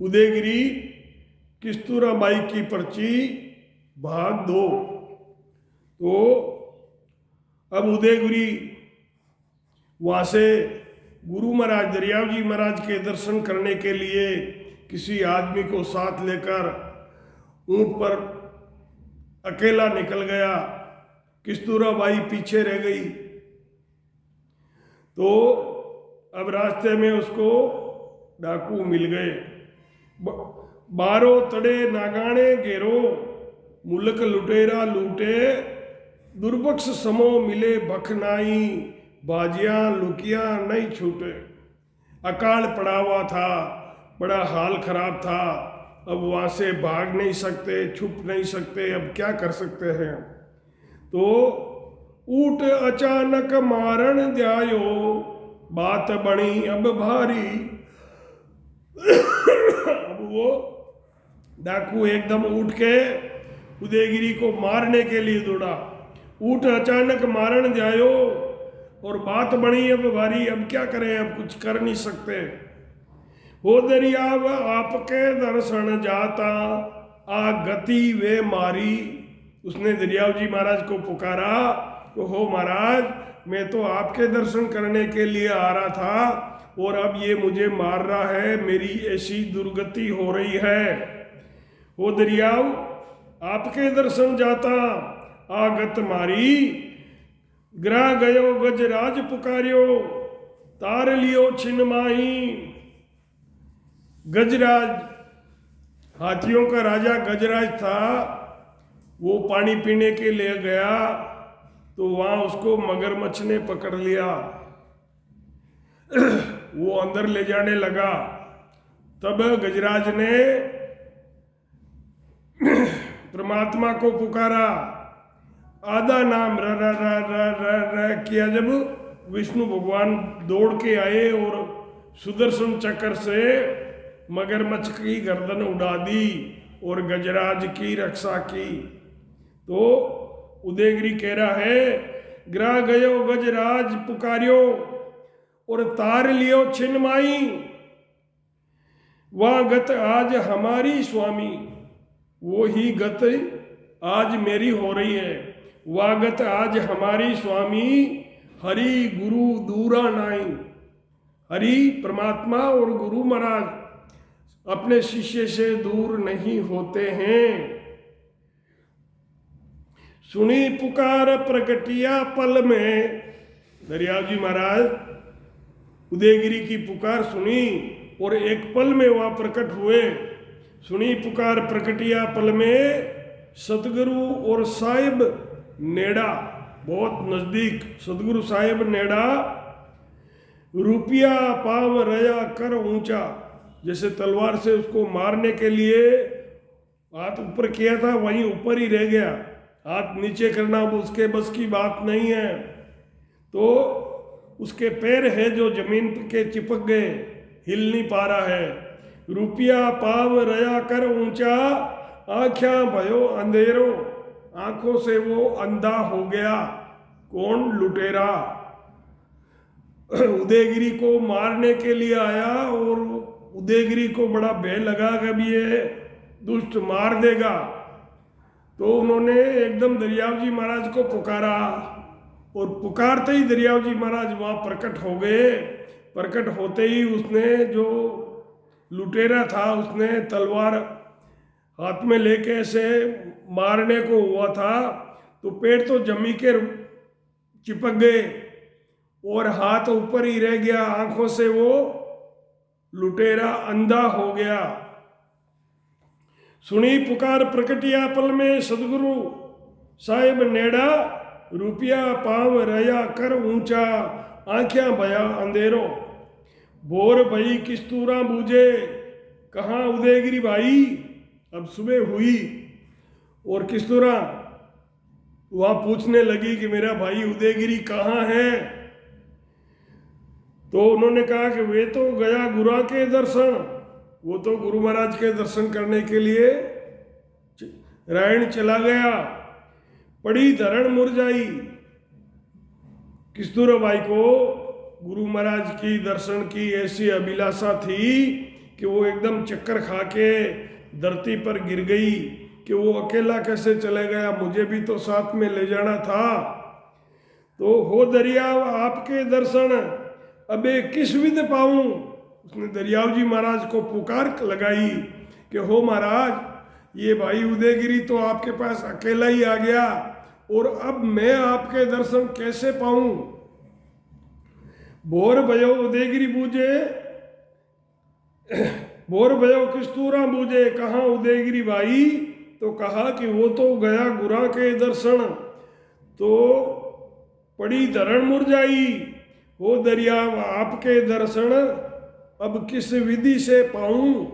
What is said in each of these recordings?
उदयगिरी किस्तूराबाई की पर्ची भाग 2। तो अब उदयगिरी वहाँ से गुरु महाराज दरियाव जी महाराज के दर्शन करने के लिए किसी आदमी को साथ लेकर ऊंट पर अकेला निकल गया। किस्तूराबाई पीछे रह गई। तो अब रास्ते में उसको डाकू मिल गए। बारो तड़े नागाने घेरो, मुल्क लुटेरा लूटे, दुर्बक्ष समो मिले बखनाई, बाजियां लुकियां नहीं छूटे। अकाल पड़ा हुआ था, बड़ा हाल खराब था। अब वहाँ से भाग नहीं सकते, छुप नहीं सकते, अब क्या कर सकते हैं। तो ऊट अचानक मारण जायो, बात बनी अब भारी। अब वो डाकू एकदम उठ के उदयगिरी को मारने के लिए दौड़ा। ऊट अचानक मारण जायो और बात बनी अब भारी। अब क्या करें, अब कुछ कर नहीं सकते। वो दरियाव आपके दर्शन जाता, आ गति वे मारी। उसने दरियाव जी महाराज को पुकारा तो हो महाराज, मैं तो आपके दर्शन करने के लिए आ रहा था और अब ये मुझे मार रहा है, मेरी ऐसी दुर्गति हो रही है। वो दरियाव आपके दर्शन जाता, आगत मारी। ग्रह गयो गजराज पुकारियो, तार लियो छिनमाही। गजराज हाथियों का राजा गजराज था। वो पानी पीने के लिए गया तो वहां उसको मगरमच्छ ने पकड़ लिया। वो अंदर ले जाने लगा। तब गजराज ने परमात्मा को पुकारा। आधा नाम र र र र र र किया। जब विष्णु भगवान दौड़ के आए और सुदर्शन चक्र से मगरमच्छ की गर्दन उड़ा दी और गजराज की रक्षा की। तो उदयगिरी कह रहा है, ग्रह गयो गजराज पुकारियो और तार लियो छिनमाई। वह गत आज हमारी स्वामी, वो ही गत आज मेरी हो रही है। वह गत आज हमारी स्वामी, हरि गुरु दूरा नाई। हरि परमात्मा और गुरु महाराज अपने शिष्य से दूर नहीं होते हैं। सुनी पुकार प्रगटिया पल में। दरियाव जी महाराज उदयगिरी की पुकार सुनी और एक पल में वह प्रकट हुए। सुनी पुकार प्रकटिया पल में। सतगुरु और साहिब नेड़ा, बहुत नजदीक सतगुरु साहिब नेड़ा। रुपया पाव रया कर ऊंचा। जैसे तलवार से उसको मारने के लिए हाथ ऊपर किया था, वहीं ऊपर ही रह गया। हाथ नीचे करना उसके बस की बात नहीं है। तो उसके पैर है जो जमीन के चिपक गए, हिल नहीं पा रहा है। रुपया पाव रया कर ऊंचा, आँख्या भयो अंधेरो। आंखों से वो अंधा हो गया। कौन? लुटेरा। उदयगिरी को मारने के लिए आया और उदयगिरी को बड़ा भय लगा कि अब ये दुष्ट मार देगा। तो उन्होंने एकदम दरियाव जी महाराज को पुकारा और पुकारते ही दरियाव जी महाराज वहाँ प्रकट हो गए। प्रकट होते ही उसने, जो लुटेरा था, उसने तलवार हाथ में लेके ऐसे मारने को हुआ था तो पेड़ तो जमी के चिपक गए और हाथ ऊपर ही रह गया। आंखों से वो लुटेरा अंधा हो गया। सुनी पुकार प्रकटिया पल में। सदगुरु साहिब नेड़ा, रुपया पाव रया कर ऊंचा, आँख्या भया अंधेरो। भोर भई किस्तूरा बूझे, कहाँ उदयगिरी भाई। अब सुबह हुई और किस्तूरा वहाँ पूछने लगी कि मेरा भाई उदयगिरी कहाँ है। तो उन्होंने कहा कि वे तो गया गुरा के दर्शन। वो तो गुरु महाराज के दर्शन करने के लिए रायण चला गया। पड़ी धरण मुरझाई। किस्तूराबाई को गुरु महाराज की दर्शन की ऐसी अभिलाषा थी कि वो एकदम चक्कर खा के धरती पर गिर गई कि वो अकेला कैसे चले गया, मुझे भी तो साथ में ले जाना था। तो हो दरियाव आपके दर्शन अबे किस विध पाऊं। उसने दरियाव जी महाराज को पुकार लगाई कि हो महाराज, ये भाई उदयगिरी तो आपके पास अकेला ही आ गया और अब मैं आपके दर्शन कैसे पाऊं। भोर भयो उदयगिरी बूझे, भोर भयो किस्तूरा बूझे, कहाँ उदयगिरी भाई। तो कहा कि वो तो गया गुरा के दर्शन, तो पड़ी धरण मुरझाई। वो दरिया आपके दर्शन अब किस विधि से पाऊं।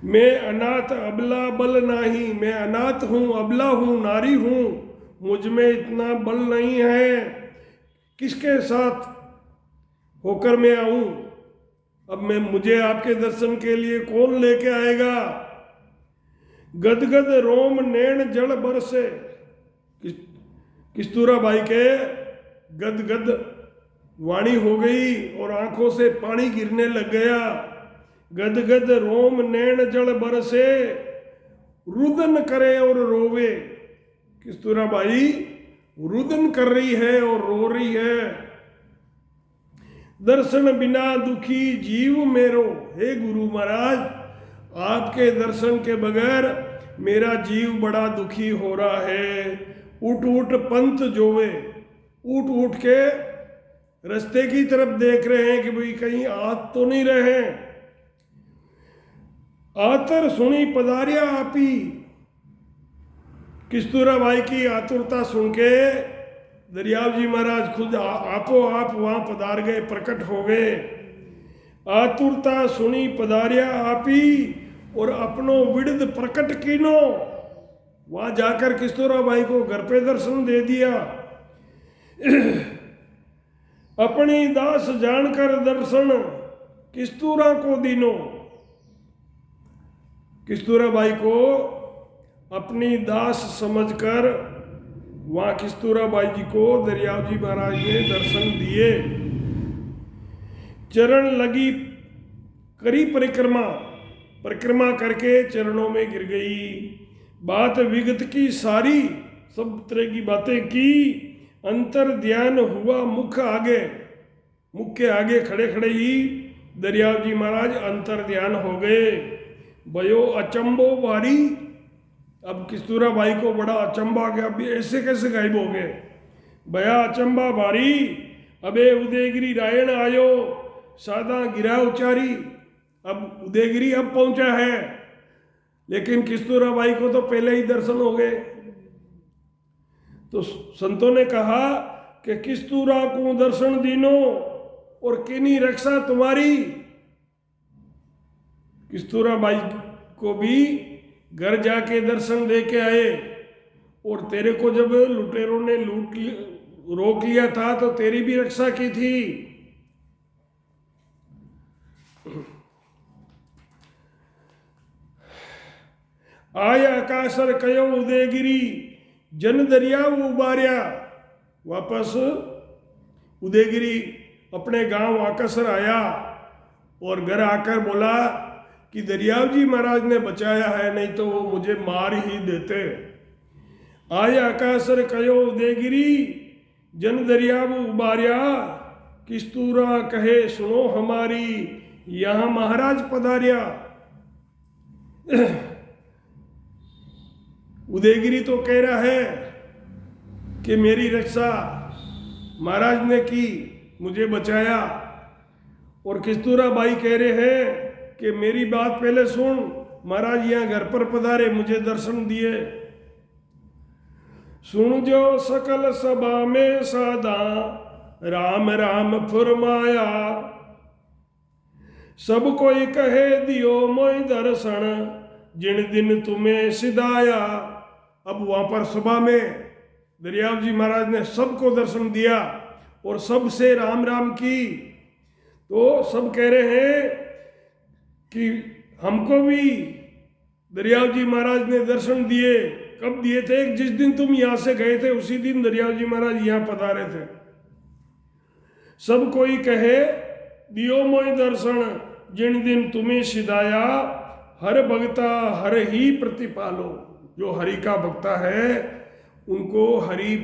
मैं अनाथ अबला बल नहीं, मैं अनाथ हूँ, अबला हूँ, नारी हूँ, मुझ में इतना बल नहीं है, किसके साथ होकर मैं आऊँ। अब मुझे आपके दर्शन के लिए कौन लेके आएगा। गदगद रोम नैन जल बरसे, किस्तूरा बाई के गदगद वाणी हो गई और आंखों से पानी गिरने लग गया। गदगद रोम नैन जल बरसे, रुदन करे और रोवे। किस्तूरा बाई रुदन कर रही है और रो रही है। दर्शन बिना दुखी जीव मेरो, हे गुरु महाराज आपके दर्शन के बगैर मेरा जीव बड़ा दुखी हो रहा है। उठ उठ पंथ जोवे, उठ उठ के रास्ते की तरफ देख रहे हैं कि भाई कहीं आत तो नहीं रहे। आतर सुनी पधारिया आपी। किस्तूरा बाई की आतुरता सुन के दरियाव जी महाराज खुद आपो आप वहां पधार गए, प्रकट हो गए। आतुरता सुनी पधारिया आपी और अपनो विड़द प्रकट कीनो। वहां जाकर किस्तूरा बाई को घर पे दर्शन दे दिया। अपनी दास जानकर दर्शन किस्तूरा को दीनो। किस्तूरा बाई को अपनी दास समझकर वहां किस्तूरा बाई जी को दरियाव जी महाराज ने दर्शन दिए। चरण लगी करी परिक्रमा, परिक्रमा करके चरणों में गिर गई। बात विगत की सारी, सब तरह की बातें की। अंतर ध्यान हुआ मुख आगे, मुख के आगे खड़े खड़े ही दरियाव जी महाराज अंतर ध्यान हो गए। भयो अचंबो भारी। अब किस्तूरा बाई को बड़ा अचंबा गया, अभी ऐसे कैसे गायब हो गए। भया अचंबा भारी, अबे उदयगिरी रायण आयो, सादा गिरा उचारी। अब उदयगिरी अब पहुंचा है, लेकिन किस्तूरा बाई को तो पहले ही दर्शन हो गए। तो संतों ने कहा कि किस्तूरा को दर्शन दीनो और किनी रक्षा तुम्हारी। किस्तूरा बाई को भी घर जाके दर्शन दे के आए, और तेरे को जब लुटेरों ने रोक लिया था तो तेरी भी रक्षा की थी। आया आकाशर कयो उदयगिरी, जन दरिया उबारिया। वापस उदयगिरी अपने गांव आकाशर आया और घर आकर बोला कि दरियाव जी महाराज ने बचाया है, नहीं तो वो मुझे मार ही देते। आया आकाशर कयो उदयगिरी, जन दरियाव उबारिया। किस्तूरा कहे सुनो हमारी, यहां महाराज पधारिया। उदयगिरी तो कह रहा है कि मेरी रक्षा महाराज ने की, मुझे बचाया। और किस्तूरा बाई कह रहे हैं कि मेरी बात पहले सुन, महाराज यहाँ घर पर पधारे, मुझे दर्शन दिए। सुन जो सकल सभा में सादा, राम राम फुरमाया। सब कोई कहे दियो मोय दर्शन, जिन दिन तुम्हें सिधाया। अब वहां पर सभा में दरियाव जी महाराज ने सबको दर्शन दिया और सबसे राम राम की। तो सब कह रहे हैं कि हमको भी दरियाव जी महाराज ने दर्शन दिए। कब दिए थे? जिस दिन तुम यहां से गए थे उसी दिन दरियाव जी महाराज यहां पधारे थे। सब कोई कहे दियो मोय दर्शन, जिन दिन तुम्हें सिधाया, हर भगता हर ही प्रतिपालो। जो हरि का भक्ता है उनको हरि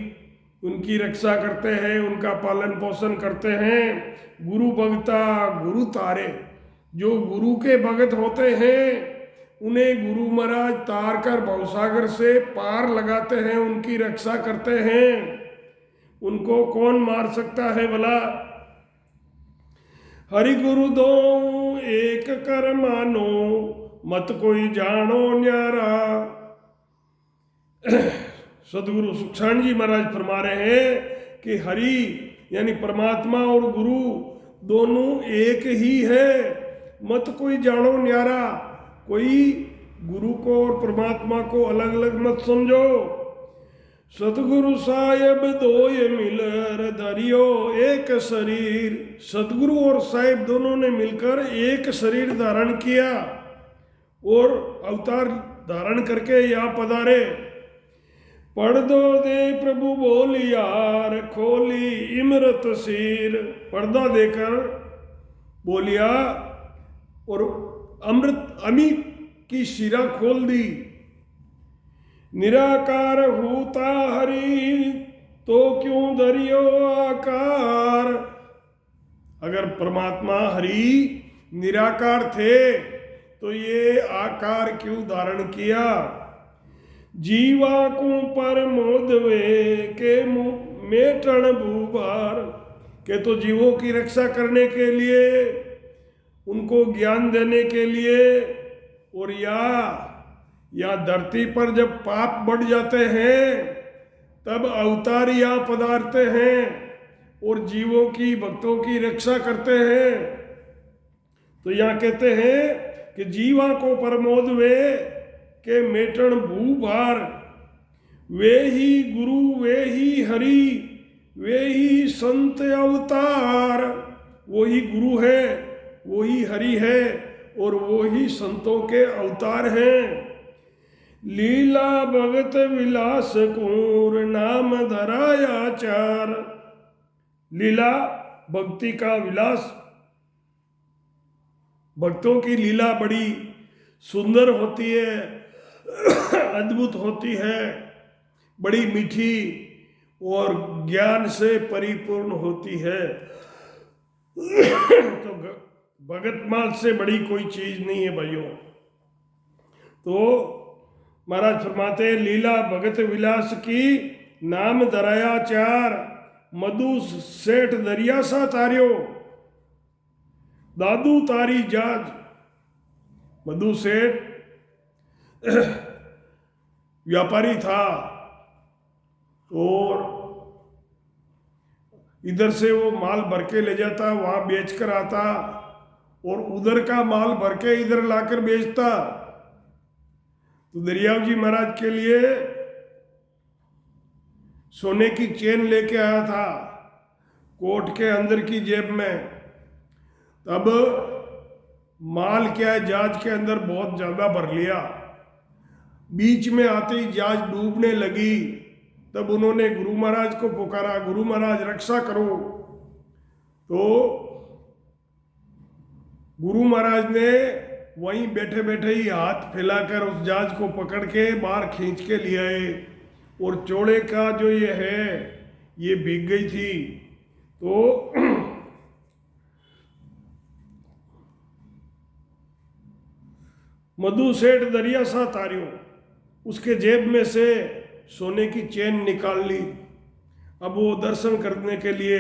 उनकी रक्षा करते हैं, उनका पालन पोषण करते हैं। गुरु भगता गुरु तारे, जो गुरु के भगत होते हैं उन्हें गुरु महाराज तार कर भवसागर से पार लगाते हैं, उनकी रक्षा करते हैं। उनको कौन मार सकता है भला। हरि गुरु दो एक कर मानो, मत कोई जानो न्यारा। सदगुरु सुखसाण जी महाराज फरमा रहे हैं कि हरि यानी परमात्मा और गुरु दोनों एक ही है, मत कोई जानो न्यारा। कोई गुरु को और परमात्मा को अलग अलग मत समझो। सतगुरु साहेब दोय मिलर धरियो एक शरीर। सतगुरु और साहेब दोनों ने मिलकर एक शरीर धारण किया और अवतार धारण करके यहाँ पधारे। पढ़ दो दे प्रभु बोलियार, खोली इमरत सिर। पर्दा देकर बोलिया और अमृत अमी की शिरा खोल दी। निराकार होता हरि तो क्यों धरियो आकार। अगर परमात्मा हरि निराकार थे तो ये आकार क्यों धारण किया। जीवा को पर मोदवे के मेटण भूभार। के तो जीवों की रक्षा करने के लिए, उनको ज्ञान देने के लिए, और या धरती पर जब पाप बढ़ जाते हैं तब अवतार यहाँ पधारते हैं और जीवों की भक्तों की रक्षा करते हैं। तो यहाँ कहते हैं कि जीवा को परमोद वे के मेटण भूभार। वे ही गुरु वे ही हरि वे ही संत अवतार। वो ही गुरु है, वो ही हरि है और वो ही संतों के अवतार हैं। लीला भगत विलास कूर नाम धराया चार। लीला भक्ति का विलास। भक्तों की लीला बड़ी सुंदर होती है, अद्भुत होती है, बड़ी मीठी और ज्ञान से परिपूर्ण होती है। तो भगत माल से बड़ी कोई चीज नहीं है भाइयों। तो महाराज फरमाते लीला भगत विलास की नाम धराया चार। मधु सेठ दरिया सा तारियो, दादू तारी जाज। मधु सेठ व्यापारी था और इधर से वो माल भर के ले जाता, वहां बेच कर आता और उधर का माल भर के इधर लाकर बेचता। तो दरियाव जी महाराज के लिए सोने की चेन लेके आया था कोट के अंदर की जेब में। तब माल क्या है, जहाज के अंदर बहुत ज्यादा भर लिया। बीच में आते ही जहाज डूबने लगी। तब उन्होंने गुरु महाराज को पुकारा, गुरु महाराज रक्षा करो। तो गुरु महाराज ने वहीं बैठे बैठे ही हाथ फैलाकर उस जहाज को पकड़ के बाहर खींच के ले आए। और चौड़े का जो ये है ये भीग गई थी। तो मधु सेठ दरिया सा तारियो, उसके जेब में से सोने की चेन निकाल ली। अब वो दर्शन करने के लिए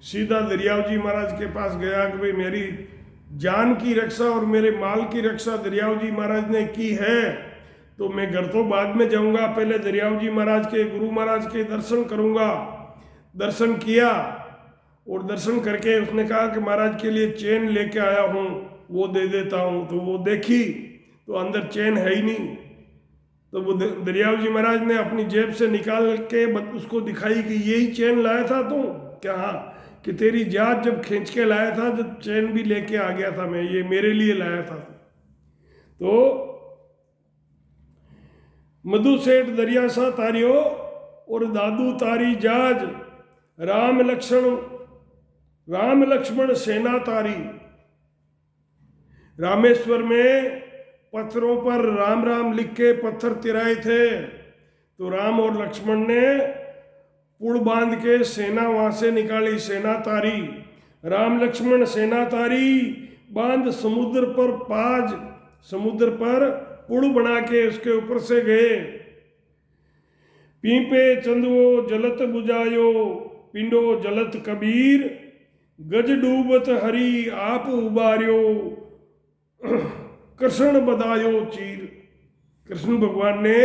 सीधा दरियाव जी महाराज के पास गया कि भाई मेरी जान की रक्षा और मेरे माल की रक्षा दरियाव जी महाराज ने की है, तो मैं घर तो बाद में जाऊंगा, पहले दरियाव जी महाराज के गुरु महाराज के दर्शन करूंगा। दर्शन किया और दर्शन करके उसने कहा कि महाराज के लिए चेन लेके आया हूँ, वो दे देता हूँ। तो वो देखी तो अंदर चेन है ही नहीं। तो वो दरियाव जी महाराज ने अपनी जेब से निकाल के उसको दिखाई कि यही चेन लाया था तू क्या? हाँ, कि तेरी जहाज जब खींच के लाया था, जब चेन भी लेके आ गया था मैं, ये मेरे लिए लाया था। तो मधु सेठ दरिया सा तारियो और दादू तारी जहाज। राम लक्ष्मण सेना तारी। रामेश्वर में पत्थरों पर राम राम लिख के पत्थर तिराए थे, तो राम और लक्ष्मण ने पुल बांध के सेना वहां से निकाली, सेना तारी। राम लक्ष्मण सेना तारी, बांध समुद्र पर पुल बना के उसके ऊपर से गए। पीपे चंदवो जलत बुझायो, पिंडो जलत कबीर, गज डूबत हरि आप उबार्यो, कृष्ण बधायो चीर। कृष्ण भगवान ने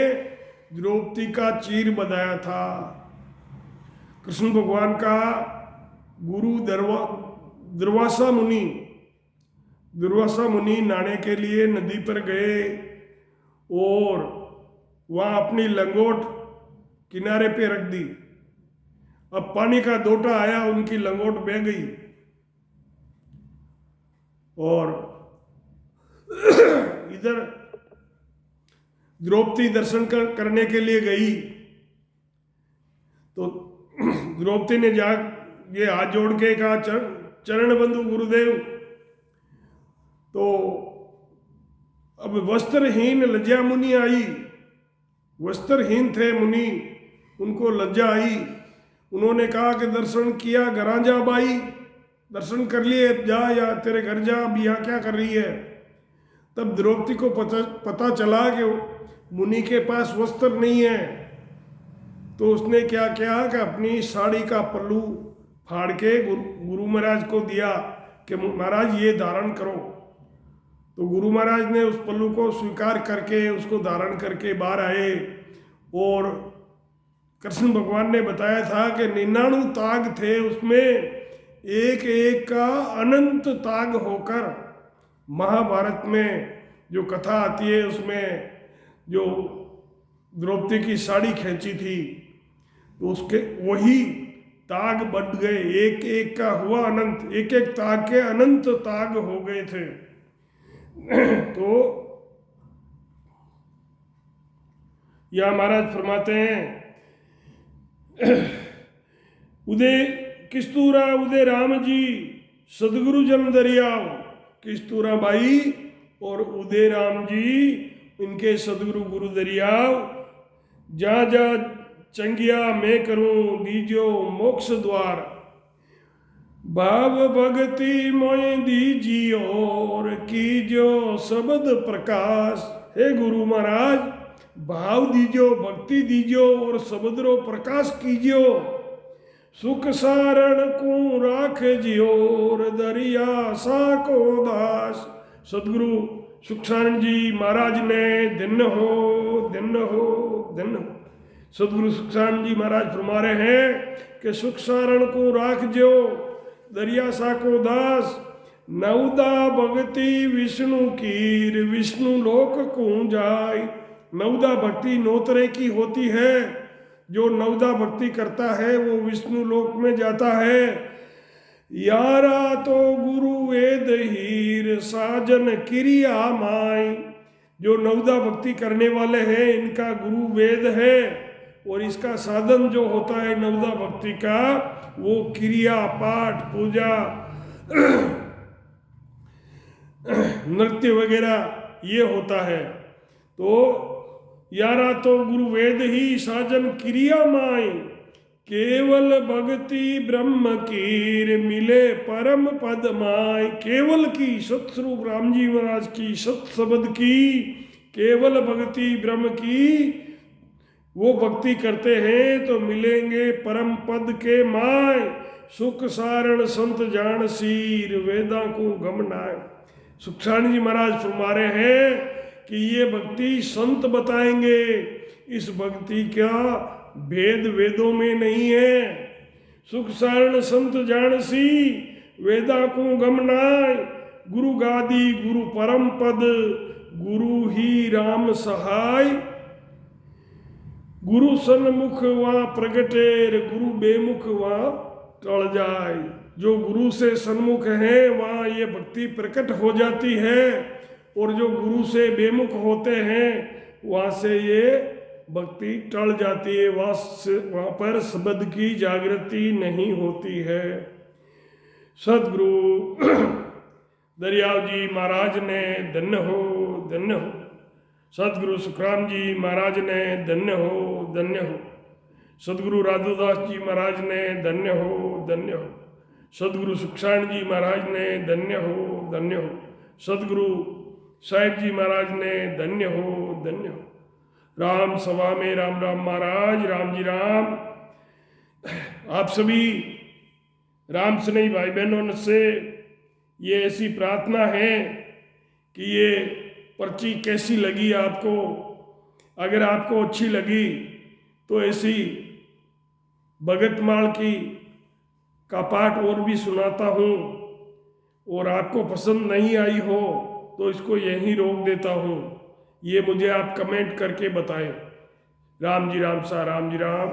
द्रौपदी का चीर बधाया था। कृष्ण भगवान का गुरु दुर्वासा मुनि नहाने के लिए नदी पर गए और वहाँ अपनी लंगोट किनारे पे रख दी। अब पानी का दोटा आया, उनकी लंगोट बह गई और इधर द्रौपदी दर्शन करने के लिए गई, तो द्रौपदी ने जा ये हाथ जोड़ के कहा, चरण बंधु गुरुदेव। तो अब वस्त्रहीन लज्जा मुनि आई, वस्त्रहीन थे मुनि, उनको लज्जा आई। उन्होंने कहा कि दर्शन किया घरां जा बाई, दर्शन कर लिए, जा या तेरे घर जा, अब यहाँ क्या कर रही है। तब द्रौपदी को पता चला कि मुनि के पास वस्त्र नहीं है, तो उसने क्या किया कि अपनी साड़ी का पल्लू फाड़ के गुरु महाराज को दिया कि महाराज ये धारण करो। तो गुरु महाराज ने उस पल्लू को स्वीकार करके उसको धारण करके बाहर आए। और कृष्ण भगवान ने बताया था कि 99 ताग थे, उसमें एक एक का अनंत ताग होकर, महाभारत में जो कथा आती है उसमें जो द्रौपदी की साड़ी खींची थी, तो उसके वही ताग बढ़ गए, एक एक का हुआ अनंत, एक एक ताग के अनंत ताग हो गए थे। तो यह महाराज फरमाते हैं, उदय किस्तूरा उदय राम जी सदगुरु जन दरियाव। किस्तूरा बाई और उदय राम जी इनके सदगुरु गुरु दरियाव। जा जा चंगिया मैं करूं दीजो मोक्ष द्वार, भाव भगति मोय दीजियो और कीजो शब्द प्रकाश। हे गुरु महाराज, भाव दीजो, भक्ति दीजो और शब्दों प्रकाश कीजियो। सुख सारण को राख जियो और दरिया सा को दास। सदगुरु सुखसारण जी महाराज ने दिन हो सदगुरु सुखसारण जी महाराज फरमा रहे हैं कि सुख सारण को राख जो दरिया सा को दास। नवदा भक्ति विष्णु कीर विष्णु लोक को जाय। नवदा भक्ति 9 तरह की होती है, जो नवदा भक्ति करता है वो विष्णु लोक में जाता है। यारा तो गुरु वेद हीर साजन क्रिया माई। जो नवदा भक्ति करने वाले हैं इनका गुरु वेद है, और इसका साधन जो होता है नवदा भक्ति का वो क्रिया पाठ पूजा नृत्य वगैरह ये होता है। तो यारा तो गुरु वेद ही साजन क्रिया माई। केवल भक्ति ब्रह्म कीर मिले परम पद माय। केवल की सतस्वरूप राम जी महाराज की सत शब्द की केवल भक्ति ब्रह्म की वो भक्ति करते हैं तो मिलेंगे परम पद के माय। सुख सारण संत जान सीर वेदा को गमनाय। सुखसारण जी महाराज फरमा रहे हैं कि ये भक्ति संत बताएंगे। इस भक्ति का भेद वेदों में नहीं है। सुख सारण संत जानसी वेदा को गमनाय। गुरु गादी गुरु परम पद गुरु ही राम सहाय। गुरु सन्मुख वहाँ प्रगटेर गुरु बेमुख वहाँ टल जाय। जो गुरु से सन्मुख है वहाँ ये भक्ति प्रकट हो जाती है, और जो गुरु से बेमुख होते हैं वहाँ से ये भक्ति टल जाती है। वहाँ पर शब्द की जागृति नहीं होती है। सदगुरु दरियाव जी महाराज ने धन्य हो धन्य हो। सदगुरु सुखराम जी महाराज ने धन्य हो धन्य हो। सदगुरु राधुदास जी महाराज ने धन्य हो धन्य हो। सदगुरु सुखसाण जी महाराज ने धन्य हो धन्य हो। सदगुरु साहिब जी महाराज ने धन्य हो धन्य हो। राम सभा में राम राम महाराज, राम जी राम। आप सभी राम स्नेही भाई बहनों से ये ऐसी प्रार्थना है कि ये पर्ची कैसी लगी आपको। अगर आपको अच्छी लगी तो ऐसी भगतमाल की का पाठ और भी सुनाता हूँ, और आपको पसंद नहीं आई हो तो इसको यहीं रोक देता हूँ। ये मुझे आप कमेंट करके बताएं। राम जी राम सा, राम जी राम।